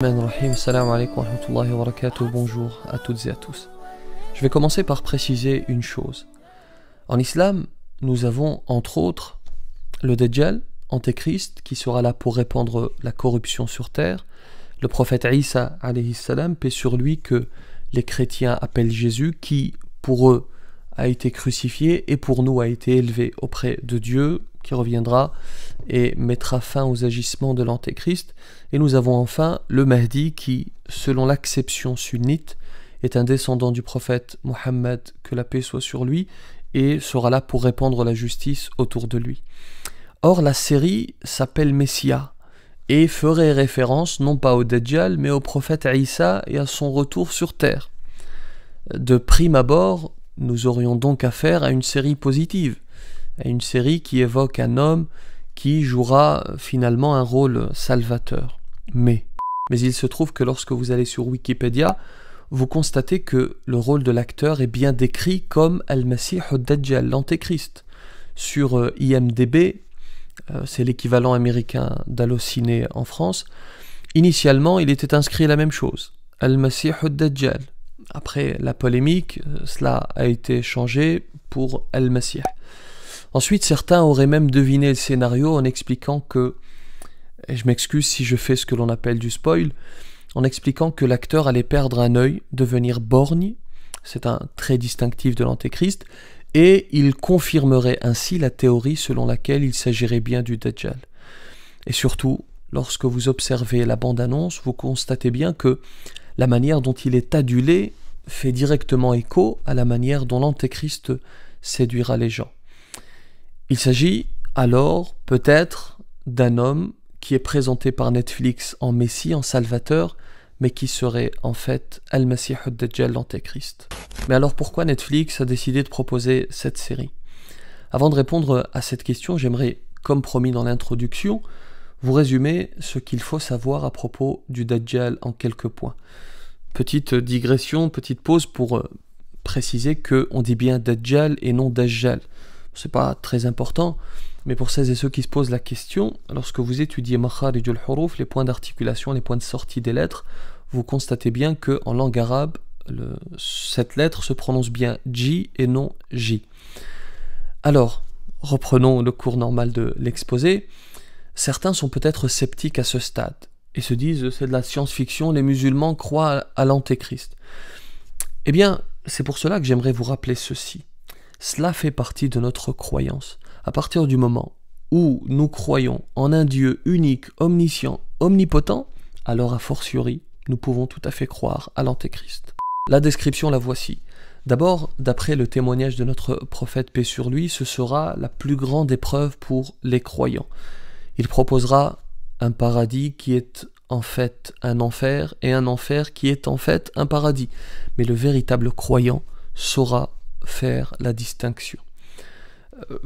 Salam alaikum wa rahmatullahi wa barakatuh. Bonjour à toutes et à tous. Je vais commencer par préciser une chose. En islam, nous avons entre autres le Dajjal, Antéchrist, qui sera là pour répandre la corruption sur terre, le prophète Isa alayhi salam, paix sur lui, que les chrétiens appellent Jésus, qui pour eux a été crucifié et pour nous a été élevé auprès de Dieu, qui reviendra et mettra fin aux agissements de l'Antéchrist. Et nous avons enfin le Mahdi qui, selon l'acception sunnite, est un descendant du prophète Mohammed, que la paix soit sur lui, et sera là pour répandre la justice autour de lui. Or, la série s'appelle Messia et ferait référence non pas au Dajjal, mais au prophète Isa et à son retour sur terre. De prime abord, nous aurions donc affaire à une série positive, à une série qui évoque un homme qui jouera finalement un rôle salvateur. Mais il se trouve que lorsque vous allez sur Wikipédia, vous constatez que le rôle de l'acteur est bien décrit comme Al-Masih ad-Dajjal, l'Antéchrist. Sur IMDb, c'est l'équivalent américain d'Allociné en France, initialement il était inscrit la même chose, Al-Masih ad-Dajjal. Après la polémique, cela a été changé pour Al-Masih. Ensuite, certains auraient même deviné le scénario en expliquant que, et je m'excuse si je fais ce que l'on appelle du spoil, en expliquant que l'acteur allait perdre un œil, devenir borgne, c'est un trait distinctif de l'Antéchrist, et il confirmerait ainsi la théorie selon laquelle il s'agirait bien du Dajjal. Et surtout, lorsque vous observez la bande-annonce, vous constatez bien que la manière dont il est adulé fait directement écho à la manière dont l'Antéchrist séduira les gens. Il s'agit alors peut-être d'un homme qui est présenté par Netflix en Messie, en Salvateur, mais qui serait en fait Al-Masih ad-Dajjal, l'Antéchrist. Mais alors pourquoi Netflix a décidé de proposer cette série? Avant de répondre à cette question, j'aimerais, comme promis dans l'introduction, vous résumer ce qu'il faut savoir à propos du Dajjal en quelques points. Petite digression, petite pause pour préciser qu'on dit bien Dajjal et non Dajjal. C'est pas très important, mais pour celles et ceux qui se posent la question, lorsque vous étudiez Makharijul Huruf, les points d'articulation, les points de sortie des lettres, vous constatez bien qu'en langue arabe, cette lettre se prononce bien J et non J. Alors, reprenons le cours normal de l'exposé. Certains sont peut-être sceptiques à ce stade et se disent c'est de la science-fiction, les musulmans croient à l'Antéchrist. Eh bien, c'est pour cela que j'aimerais vous rappeler ceci. Cela fait partie de notre croyance. À partir du moment où nous croyons en un Dieu unique, omniscient, omnipotent, alors a fortiori, nous pouvons tout à fait croire à l'Antéchrist. La description la voici. D'abord, d'après le témoignage de notre prophète, paix sur lui, ce sera la plus grande épreuve pour les croyants. Il proposera un paradis qui est en fait un enfer et un enfer qui est en fait un paradis. Mais le véritable croyant saura faire la distinction.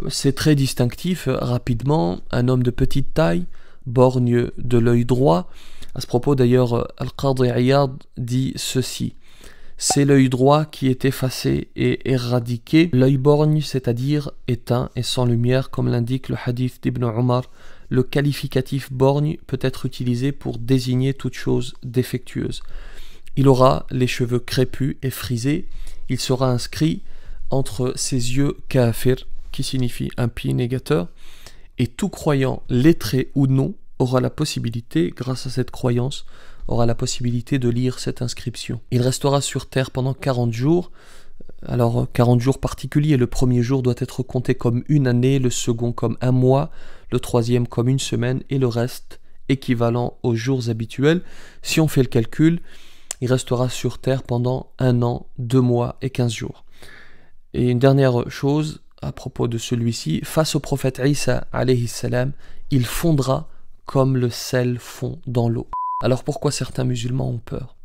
C'est très distinctif, rapidement, un homme de petite taille, borgne de l'œil droit. À ce propos d'ailleurs, Al-Qadi Iyad dit ceci: c'est l'œil droit qui est effacé et éradiqué, l'œil borgne, c'est-à-dire éteint et sans lumière, comme l'indique le hadith d'Ibn Omar. Le qualificatif borgne peut être utilisé pour désigner toute chose défectueuse. Il aura les cheveux crépus et frisés, il sera inscrit entre ses yeux kafir, qui signifie impie, négateur, et tout croyant, lettré ou non, aura la possibilité, grâce à cette croyance, aura la possibilité de lire cette inscription. Il restera sur terre pendant 40 jours, alors 40 jours particuliers, le premier jour doit être compté comme une année, le second comme un mois, le troisième comme une semaine, et le reste équivalent aux jours habituels. Si on fait le calcul, il restera sur terre pendant 1 an, 2 mois et 15 jours. Et une dernière chose à propos de celui-ci, face au prophète Isa alayhi salam, il fondra comme le sel fond dans l'eau. Alors pourquoi certains musulmans ont peur?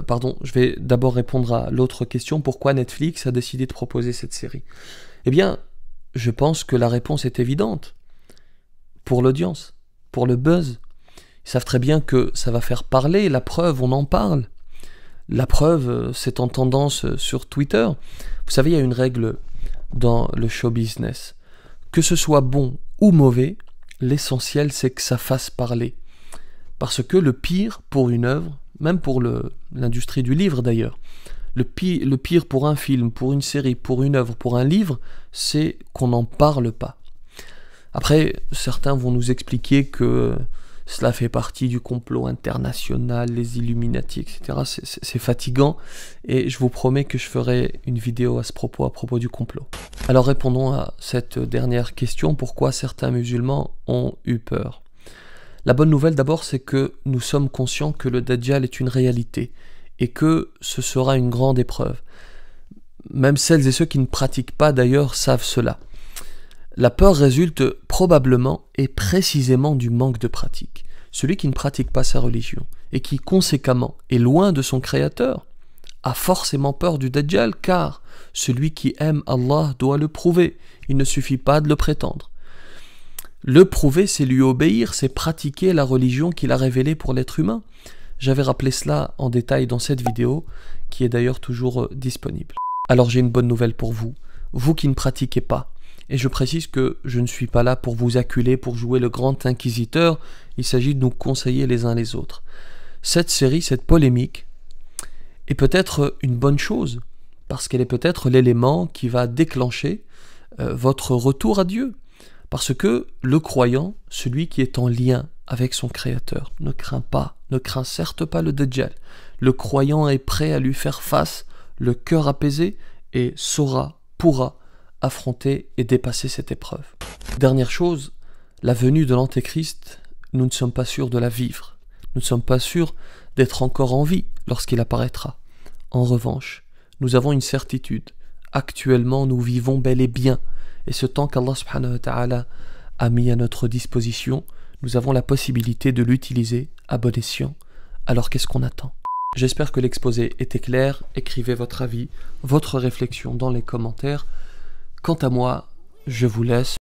Pardon, je vais d'abord répondre à l'autre question, pourquoi Netflix a décidé de proposer cette série? Eh bien, je pense que la réponse est évidente. Pour l'audience, pour le buzz. Ils savent très bien que ça va faire parler, la preuve, on en parle. La preuve, c'est en tendance sur Twitter. Vous savez, il y a une règle dans le show business. Que ce soit bon ou mauvais, l'essentiel c'est que ça fasse parler. Parce que le pire pour une œuvre, même pour l'industrie du livre d'ailleurs, le pire pour un film, pour une série, pour une œuvre, pour un livre, c'est qu'on n'en parle pas. Après, certains vont nous expliquer que cela fait partie du complot international, les Illuminati, etc. C'est fatigant et je vous promets que je ferai une vidéo à propos du complot. Alors répondons à cette dernière question, pourquoi certains musulmans ont eu peur? La bonne nouvelle d'abord, c'est que nous sommes conscients que le Dajjal est une réalité et que ce sera une grande épreuve. Même celles et ceux qui ne pratiquent pas d'ailleurs savent cela. La peur résulte probablement et précisément du manque de pratique. Celui qui ne pratique pas sa religion et qui conséquemment est loin de son Créateur a forcément peur du Dajjal, car celui qui aime Allah doit le prouver. Il ne suffit pas de le prétendre. Le prouver, c'est lui obéir, c'est pratiquer la religion qu'il a révélée pour l'être humain. J'avais rappelé cela en détail dans cette vidéo, qui est d'ailleurs toujours disponible. Alors j'ai une bonne nouvelle pour vous, vous qui ne pratiquez pas. Et je précise que je ne suis pas là pour vous acculer, pour jouer le grand inquisiteur, il s'agit de nous conseiller les uns les autres. Cette série, cette polémique, est peut-être une bonne chose, parce qu'elle est peut-être l'élément qui va déclencher votre retour à Dieu. Parce que le croyant, celui qui est en lien avec son Créateur, ne craint pas, ne craint certes pas le Dajjal. Le croyant est prêt à lui faire face, le cœur apaisé, et pourra affronter et dépasser cette épreuve. Dernière chose, la venue de l'Antéchrist, nous ne sommes pas sûrs de la vivre. Nous ne sommes pas sûrs d'être encore en vie lorsqu'il apparaîtra. En revanche, nous avons une certitude. Actuellement, nous vivons bel et bien. Et ce temps qu'Allah subhanahu wa ta'ala a mis à notre disposition, nous avons la possibilité de l'utiliser à bon escient. Alors qu'est-ce qu'on attend? J'espère que l'exposé était clair. Écrivez votre avis, votre réflexion dans les commentaires. Quant à moi, je vous laisse.